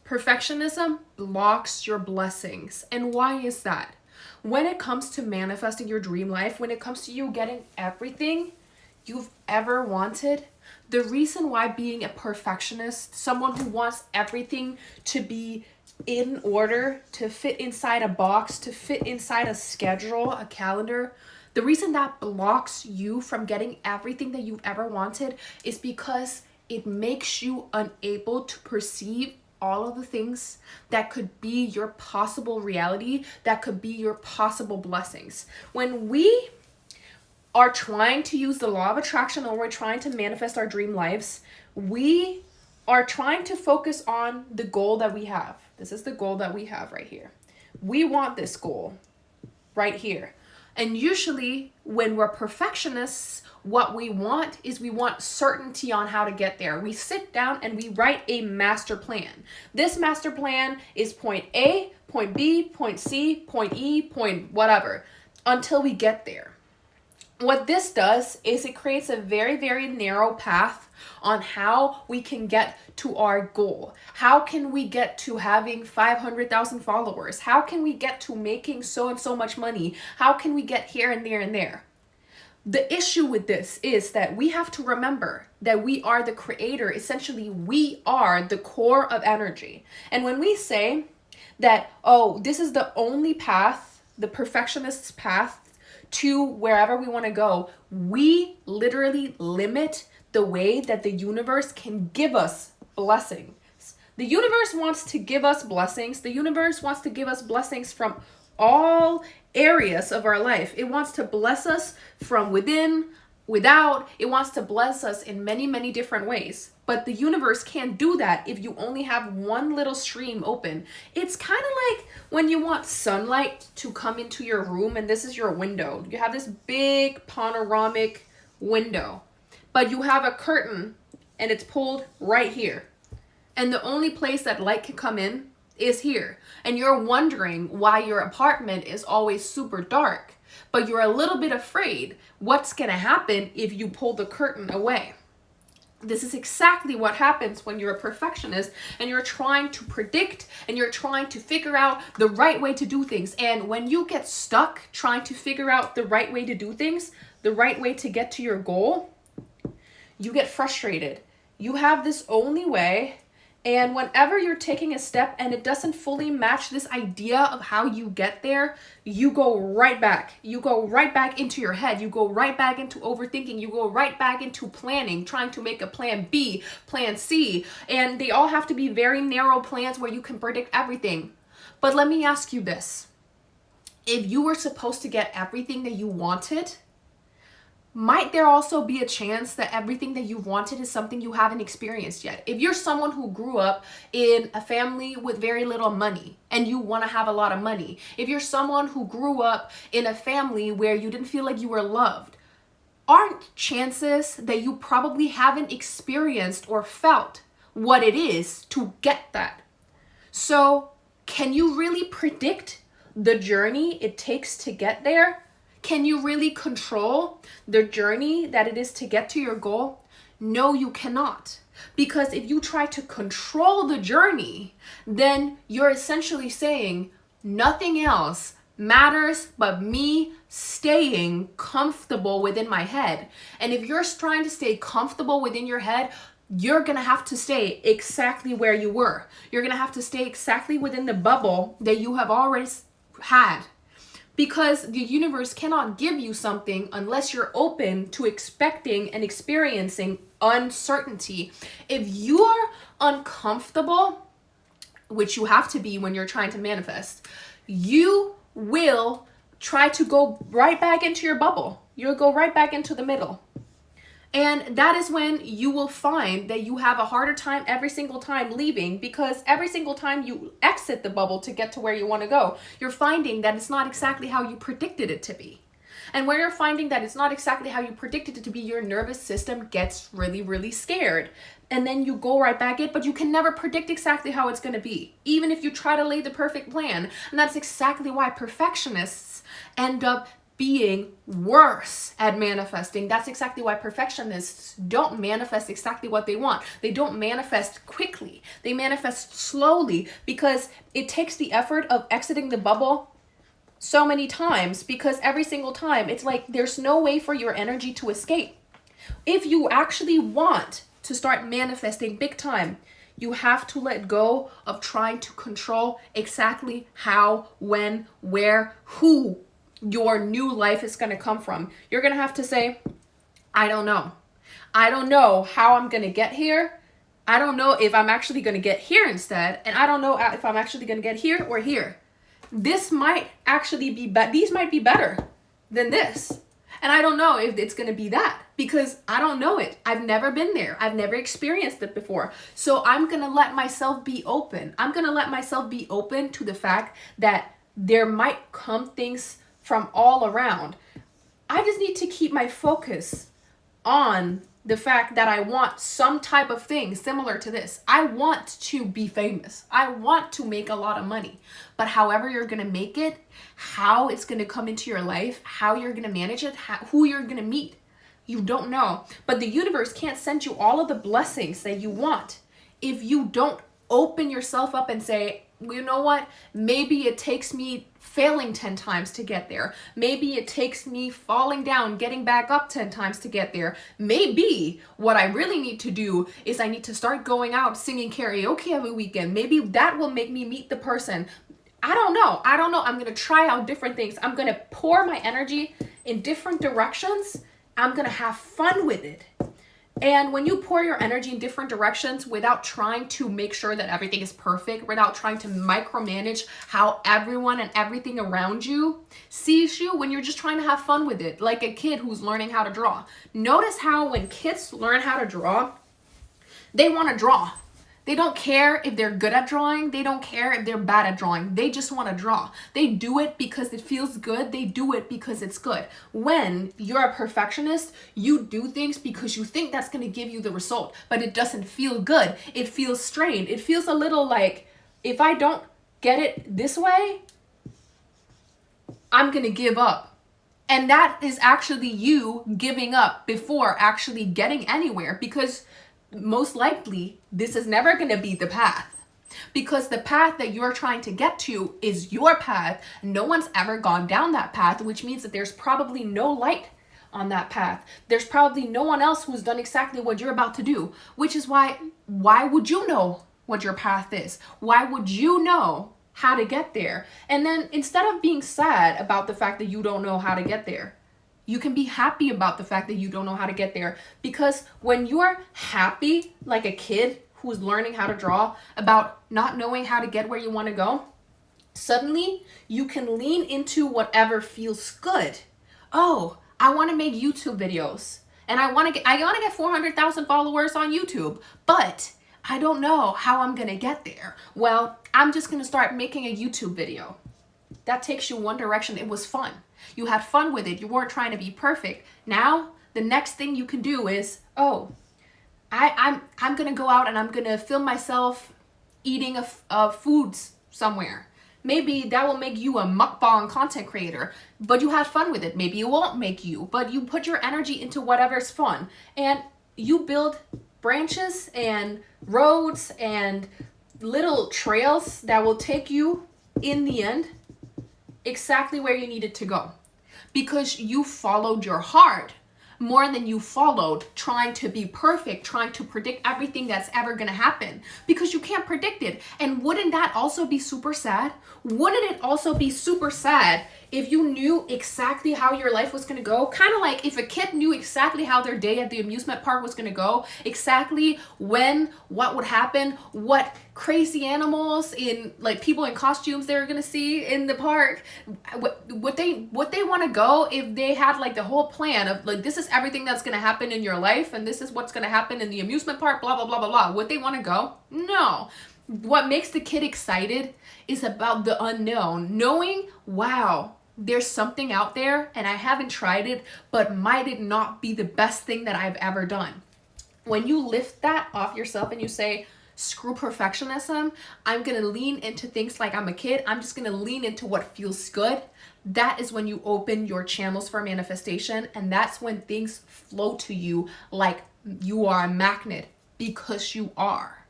Perfectionism blocks your blessings. And why is that? When it comes to manifesting your dream life, when it comes to you getting everything you've ever wanted, the reason why being a perfectionist, someone who wants everything to be in order, to fit inside a box, to fit inside a schedule, a calendar, the reason that blocks you from getting everything that you've ever wanted is because it makes you unable to perceive all of the things that could be your possible reality, that could be your possible blessings. When we are trying to use the law of attraction or we're trying to manifest our dream lives, we are trying to focus on the goal that we have. This is the goal that we have right here. We want this goal right here. And usually when we're perfectionists, what we want is we want certainty on how to get there. We sit down and we write a master plan. This master plan is point A, point B, point C, point E, point whatever, until we get there. What this does is it creates a very, very narrow path on how we can get to our goal. How can we get to having 500,000 followers? How can we get to making so and so much money? How can we get here and there and there? The issue with this is that we have to remember that we are the creator. Essentially, we are the core of energy. And when we say that, oh, this is the only path, the perfectionist's path to wherever we want to go, we literally limit the way that the universe can give us blessings. The universe wants to give us blessings. The universe wants to give us blessings from all areas of our life. It wants to bless us from within, without. It wants to bless us in many, many different ways. But the universe can't do that if you only have one little stream open. It's kind of like when you want sunlight to come into your room and this is your window. You have this big panoramic window, but you have a curtain and it's pulled right here. And the only place that light can come in is here. And you're wondering why your apartment is always super dark, but you're a little bit afraid what's going to happen if you pull the curtain away. This is exactly what happens when you're a perfectionist and you're trying to predict and you're trying to figure out the right way to do things. And when you get stuck trying to figure out the right way to do things, the right way to get to your goal, you get frustrated. You have this only way. And whenever you're taking a step and it doesn't fully match this idea of how you get there, you go right back. You go right back into your head. You go right back into overthinking. You go right back into planning, trying to make a plan B, plan C. And they all have to be very narrow plans where you can predict everything. But let me ask you this. If you were supposed to get everything that you wanted, might there also be a chance that everything that you've wanted is something you haven't experienced yet? If you're someone who grew up in a family with very little money and you want to have a lot of money, if you're someone who grew up in a family where you didn't feel like you were loved, aren't chances that you probably haven't experienced or felt what it is to get that? So, can you really predict the journey it takes to get there? Can you really control the journey that it is to get to your goal? No, you cannot. Because if you try to control the journey, then you're essentially saying nothing else matters but me staying comfortable within my head. And if you're trying to stay comfortable within your head, you're going to have to stay exactly where you were. You're going to have to stay exactly within the bubble that you have already had. Because the universe cannot give you something unless you're open to expecting and experiencing uncertainty. If you're uncomfortable, which you have to be when you're trying to manifest, you will try to go right back into your bubble. You'll go right back into the middle. And that is when you will find that you have a harder time every single time leaving, because every single time you exit the bubble to get to where you want to go, you're finding that it's not exactly how you predicted it to be. And when you're finding that it's not exactly how you predicted it to be, your nervous system gets really, really scared. And then you go right back in, but you can never predict exactly how it's going to be, even if you try to lay the perfect plan. And that's exactly why perfectionists end up being worse at manifesting. That's exactly why perfectionists don't manifest exactly what they want. They don't manifest quickly. They manifest slowly because it takes the effort of exiting the bubble so many times, because every single time it's like there's no way for your energy to escape. If you actually want to start manifesting big time, you have to let go of trying to control exactly how, when, where, who your new life is going to come from. You're going to have to say, I don't know. I don't know how I'm going to get here. I don't know if I'm actually going to get here instead. And I don't know if I'm actually going to get here or here. This might actually be, these might be better than this. And I don't know if it's going to be that, because I don't know it. I've never been there. I've never experienced it before. So I'm going to let myself be open. I'm going to let myself be open to the fact that there might come things from all around. I just need to keep my focus on the fact that I want some type of thing similar to this. I want to be famous. I want to make a lot of money. But however you're going to make it, how it's going to come into your life, how you're going to manage it, who you're going to meet, you don't know. But the universe can't send you all of the blessings that you want if you don't open yourself up and say, you know what, maybe it takes me failing 10 times to get there. Maybe it takes me falling down, getting back up 10 times to get there. Maybe what I really need to do is I need to start going out singing karaoke every weekend. Maybe that will make me meet the person. I don't know. I'm going to try out different things. I'm going to pour my energy in different directions. I'm going to have fun with it. And when you pour your energy in different directions without trying to make sure that everything is perfect, without trying to micromanage how everyone and everything around you sees you, when you're just trying to have fun with it, like a kid who's learning how to draw. Notice how when kids learn how to draw, they want to draw. They don't care if they're good at drawing. They don't care if they're bad at drawing. They just want to draw. They do it because it feels good. They do it because it's good. When you're a perfectionist, you do things because you think that's going to give you the result, but it doesn't feel good. It feels strained. It feels a little like, if I don't get it this way, I'm going to give up. And that is actually you giving up before actually getting anywhere, because most likely this is never going to be the path, because the path that you're trying to get to is your path. No one's ever gone down that path, which means that there's probably no light on that path. There's probably no one else who's done exactly what you're about to do, which is why would you know what your path is? Why would you know how to get there? And then instead of being sad about the fact that you don't know how to get there, you can be happy about the fact that you don't know how to get there. Because when you're happy, like a kid who's learning how to draw, about not knowing how to get where you want to go, suddenly you can lean into whatever feels good. Oh, I want to make YouTube videos, and I want to get 400,000 followers on YouTube, but I don't know how I'm going to get there. Well, I'm just going to start making a YouTube video. That takes you one direction. It was fun. You had fun with it. You weren't trying to be perfect. Now, the next thing you can do is, I'm going to go out and I'm going to film myself eating a foods somewhere. Maybe that will make you a mukbang content creator, but you had fun with it. Maybe it won't make you, but you put your energy into whatever's fun, and you build branches and roads and little trails that will take you in the end exactly where you needed to go, because you followed your heart more than you followed trying to be perfect, trying to predict everything that's ever going to happen, because you can't predict it. And wouldn't that also be super sad? Wouldn't it also be super sad if you knew exactly how your life was going to go? Kind of like if a kid knew exactly how their day at the amusement park was going to go, exactly when, what would happen, what crazy animals in like people in costumes they were going to see in the park. Would they want to go if they had like the whole plan of like, this is everything that's going to happen in your life and this is what's going to happen in the amusement park, blah, blah, blah, blah, blah. Would they want to go? No. What makes the kid excited is about the unknown, knowing, wow, there's something out there and I haven't tried it, but might it not be the best thing that I've ever done? When you lift that off yourself and you say, screw perfectionism, I'm going to lean into things like I'm a kid. I'm just going to lean into what feels good. that is when you open your channels for manifestation, and that's when things flow to you like you are a magnet, because you are.